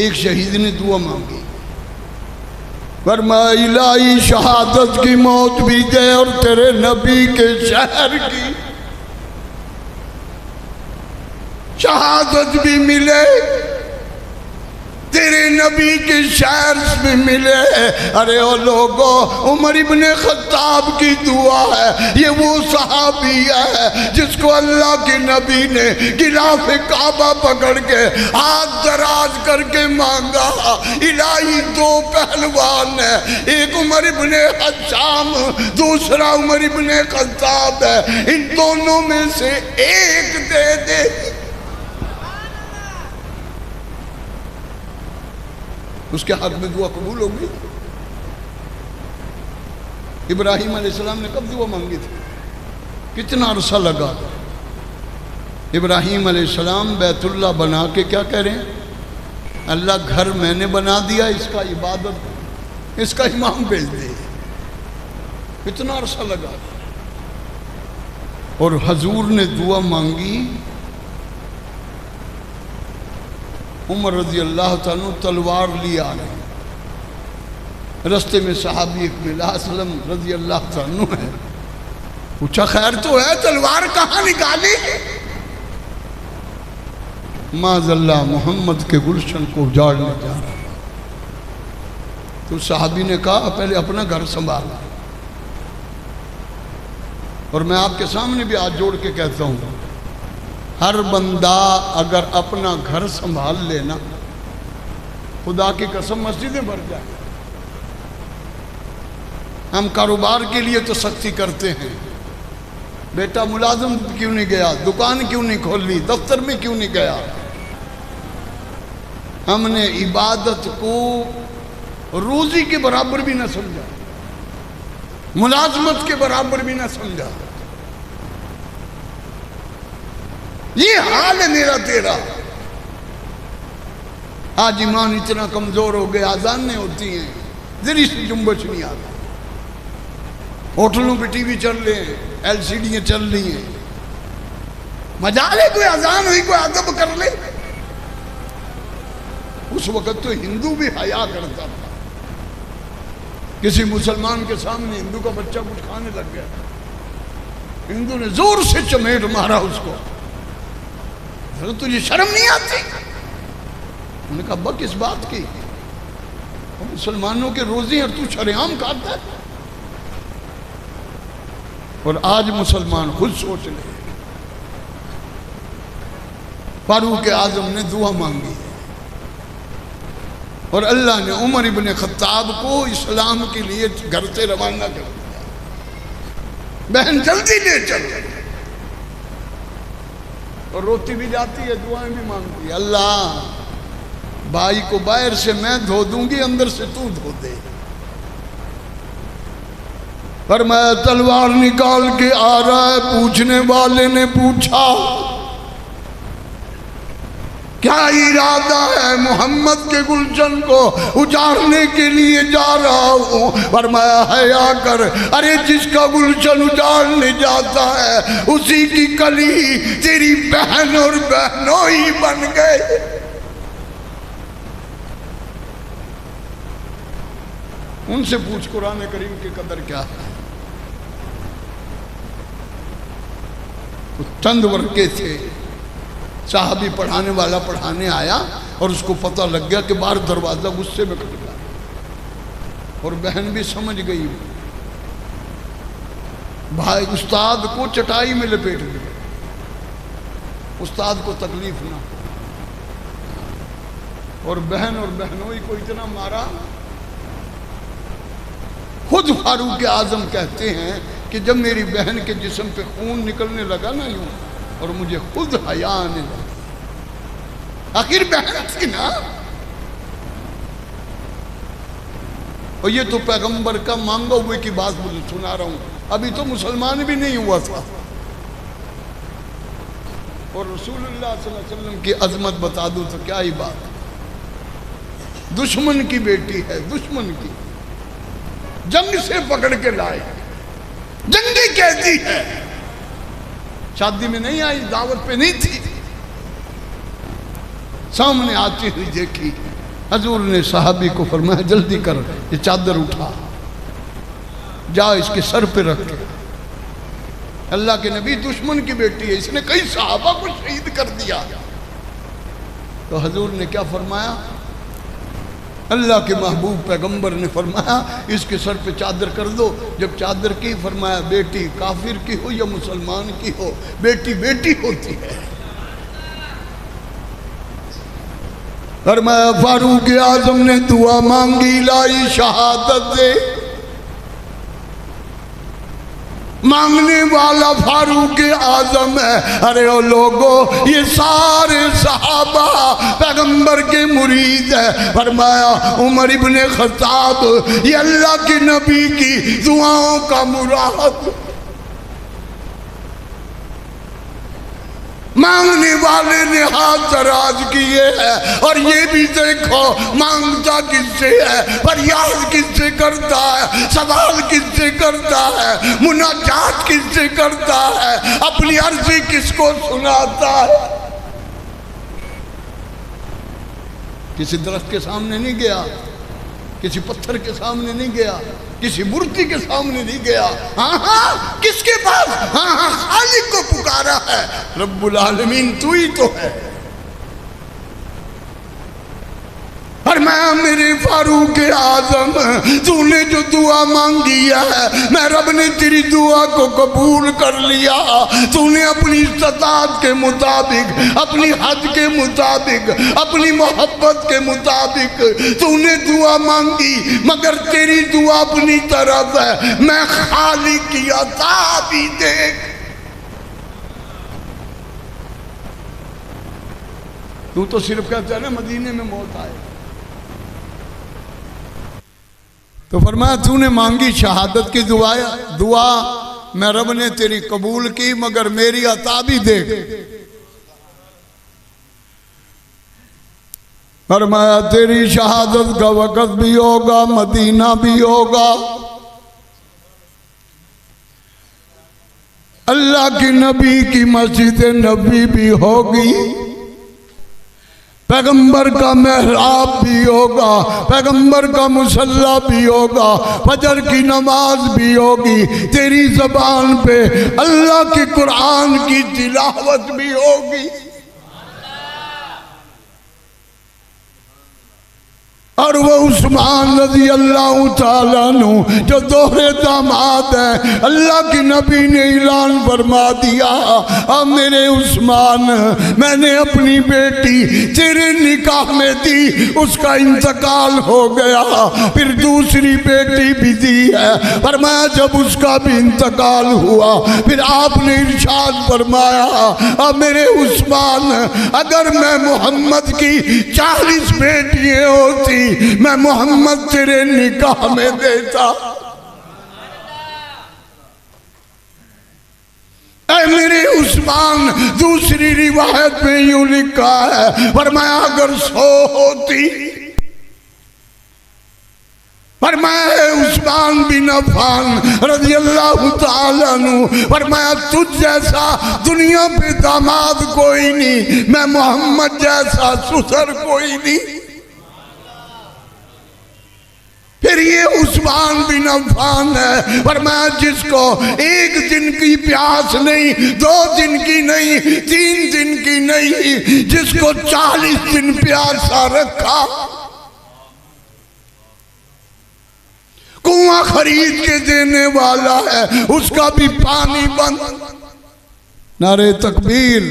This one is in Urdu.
ایک شہید نے دعا مانگی، فرمایا الہی شہادت کی موت بھی دے اور تیرے نبی کے شہر کی شہادت بھی ملے، تیرے نبی کے شہر بھی ملے۔ ارے او لوگو، عمر ابن خطاب کی دعا ہے، یہ وہ صحابی ہے جس کو اللہ کے نبی نے غلاف کعبہ پکڑ کے ہاتھ دراز کر کے مانگا۔ الہی دو پہلوان ہے، ایک عمر ابن حشام، دوسرا عمر ابن خطاب ہے، ان دونوں میں سے ایک دے دے۔ اس کے حق میں دعا قبول ہوگی۔ ابراہیم علیہ السلام نے کب دعا مانگی تھی؟ کتنا عرصہ لگا؟ ابراہیم علیہ السلام بیت اللہ بنا کے کیا کہہ رہے ہیں؟ اللہ گھر میں نے بنا دیا، اس کا عبادت، اس کا امام بھیج دے۔ کتنا عرصہ لگا؟ اور حضور نے دعا مانگی، عمر رضی اللہ تعالیٰ تلوار لے آ رہے ہیں، رستے میں صحابی اکمل اسلم رضی اللہ تعالیٰ ہے، پوچھا خیر تو ہے، تلوار کہاں نکالی؟ معاذ اللہ محمد کے گلشن کو اجاڑنے جا رہا۔ تو صحابی نے کہا پہلے اپنا گھر سنبھالا، اور میں آپ کے سامنے بھی ہاتھ جوڑ کے کہتا ہوں، ہر بندہ اگر اپنا گھر سنبھال لینا، خدا کی قسم مسجدیں بھر جائیں۔ ہم کاروبار کے لیے تو سختی کرتے ہیں، بیٹا ملازم کیوں نہیں گیا، دکان کیوں نہیں کھول لی، دفتر میں کیوں نہیں گیا؟ ہم نے عبادت کو روزی کے برابر بھی نہ سمجھا، ملازمت کے برابر بھی نہ سمجھا۔ یہ حال ہے میرا تیرا۔ آج ایمان اتنا کمزور ہو گیا، اذانیں ہوتی ہیں ذری سی جنبش نہیں آتا، ہوٹلوں پہ ٹی وی چل رہے ہیں، ایل سی ڈیاں چل رہی ہیں، مجال ہے کوئی اذان ہوئی کوئی ادب کر لے۔ اس وقت تو ہندو بھی حیا کرتا تھا، کسی مسلمان کے سامنے ہندو کا بچہ کچھ کھانے لگ گیا، ہندو نے زور سے چمیٹ مارا اس کو، تجھے شرم نہیں آتی؟ انہوں نے کہا ابا کس بات کی؟ مسلمانوں کے روزی اور تو شریعام کھاتا ہے؟ اور آج مسلمان خود سوچ لے، فاروق اعظم نے دعا مانگی اور اللہ نے عمر ابن خطاب کو اسلام کے لیے گھر سے روانہ کر دیا، بہن جلدی لے چل، اور روتی بھی جاتی ہے، دعائیں بھی مانگتی ہے، اللہ بھائی کو باہر سے میں دھو دوں گی، اندر سے تو دھو دے۔ فرمایا تلوار نکال کے آ رہا ہے، پوچھنے والے نے پوچھا کیا ارادہ ہے؟ محمد کے گلشن کو اجاڑنے کے لیے جا رہا ہوں۔ فرمایا حیا کر، ارے جس کا گلشن اجاڑنے جاتا ہے اسی کی کلی تیری بہن اور بہنوئی بن گئے۔ ان سے پوچھ قرآن کریم کی قدر کیا ہے۔ چند ورقے تھے، صحابی پڑھانے والا پڑھانے آیا اور اس کو پتہ لگ گیا کہ باہر دروازہ غصے میں کھٹ گیا، اور بہن بھی سمجھ گئی، بھائی استاد کو چٹائی میں لپیٹ دیا، استاد کو تکلیف نہ، اور بہن اور بہنوئی کو اتنا مارا۔ خود فاروق اعظم کہتے ہیں کہ جب میری بہن کے جسم پہ خون نکلنے لگا نا یوں، اور مجھے خود حیا آنے لگا، آخر بہن تھی نا، اور یہ تو پیغمبر کا مانگا ہوئے کی بات مجھے سنا رہا ہوں، ابھی تو مسلمان بھی نہیں ہوا تھا، اور رسول اللہ صلی اللہ علیہ وسلم کی عظمت بتا دوں تو کیا ہی بات، دشمن کی بیٹی ہے، دشمن کی، جنگ سے پکڑ کے لائے، جنگی قیدی ہے، شادی میں نہیں آئی، دعوت پہ نہیں تھی، سامنے آتی ہوئی دیکھی، حضور نے صحابی کو فرمایا جلدی کر یہ چادر اٹھا، جا اس کے سر پہ رکھ۔ اللہ کے نبی دشمن کی بیٹی ہے، اس نے کئی صحابہ کو شہید کر دیا۔ تو حضور نے کیا فرمایا؟ اللہ کے محبوب پیغمبر نے فرمایا اس کے سر پہ چادر کر دو۔ جب چادر کی، فرمایا بیٹی کافر کی ہو یا مسلمان کی ہو، بیٹی بیٹی ہوتی ہے۔ فرمایا فاروق اعظم نے دعا مانگی، لائی شہادت دے۔ مانگنے والا فاروق اعظم ہے۔ ارے او لوگو، یہ سارے صحابہ پیغمبر کے مرید ہیں۔ فرمایا عمر ابن خطاب، یہ اللہ کے نبی کی دعاؤں کا مراد۔ مانگنے والے نے ہاتھ دراز کیے ہیں، اور یہ بھی دیکھو مانگتا کس سے ہے، فریاد کس سے کرتا ہے، سوال کس سے کرتا ہے، مناجات کس سے کرتا ہے، اپنی عرضی کس کو سناتا ہے۔ کسی درخت کے سامنے نہیں گیا، کسی پتھر کے سامنے نہیں گیا، کسی مورتی کے سامنے نہیں گیا۔ ہاں کس کے پاس؟ ہاں خالق کو پکارا ہے، رب العالمین تو ہی تو ہے۔ فرمایا میرے فاروق اعظم، تو نے جو دعا مانگی ہے میں رب نے تیری دعا کو قبول کر لیا۔ تو نے اپنی استطاعت کے مطابق، اپنی حد کے مطابق، اپنی محبت کے مطابق تو نے دعا مانگی، مگر تیری دعا اپنی طرف ہے، میں خالق کی عطا بھی دیکھ۔ تو صرف کہتا ہے نا مدینے میں موت آئے۔ تو فرمایا تو نے مانگی شہادت کی دعا میں رب نے تیری قبول کی، مگر میری عطا بھی دیکھ۔ فرمایا تیری شہادت کا وقت بھی ہوگا، مدینہ بھی ہوگا، اللہ کی نبی کی مسجد نبی بھی ہوگی، پیغمبر کا محراب بھی ہوگا، پیغمبر کا مصلی بھی ہوگا، فجر کی نماز بھی ہوگی، تیری زبان پہ اللہ کے قرآن کی تلاوت بھی ہوگی۔ اور وہ عثمان رضی اللہ تعالیٰ عنہ جو دوہرے داماد ہیں، اللہ کے نبی نے اعلان فرما دیا، میرے عثمان میں نے اپنی بیٹی تیرے نکاح میں دی، اس کا انتقال ہو گیا، پھر دوسری بیٹی بھی دی ہے۔ فرمایا جب اس کا بھی انتقال ہوا، پھر آپ نے ارشاد فرمایا میرے عثمان اگر میں محمد کی 40 بیٹیاں ہوتی میں محمد تیرے نکاح میں دیتا۔ اے میرے عثمان، دوسری روایت میں یوں لکھا ہے، فرمایا اگر 100 ہوتی، فرمایا عثمان بن عفان رضی اللہ تعالیٰ عنہ، فرمایا تجھ جیسا دنیا پہ داماد کوئی نہیں، میں محمد جیسا سسر کوئی نہیں۔ پھر یہ عثمان بن عفان ہے، فرمایا جس کو 1 دن کی پیاس نہیں، 2 دن کی نہیں، 3 دن کی نہیں، جس کو 40 دن پیاسا رکھا، کنواں خرید کے دینے والا ہے، اس کا بھی پانی بند۔ نعرہ تکبیر۔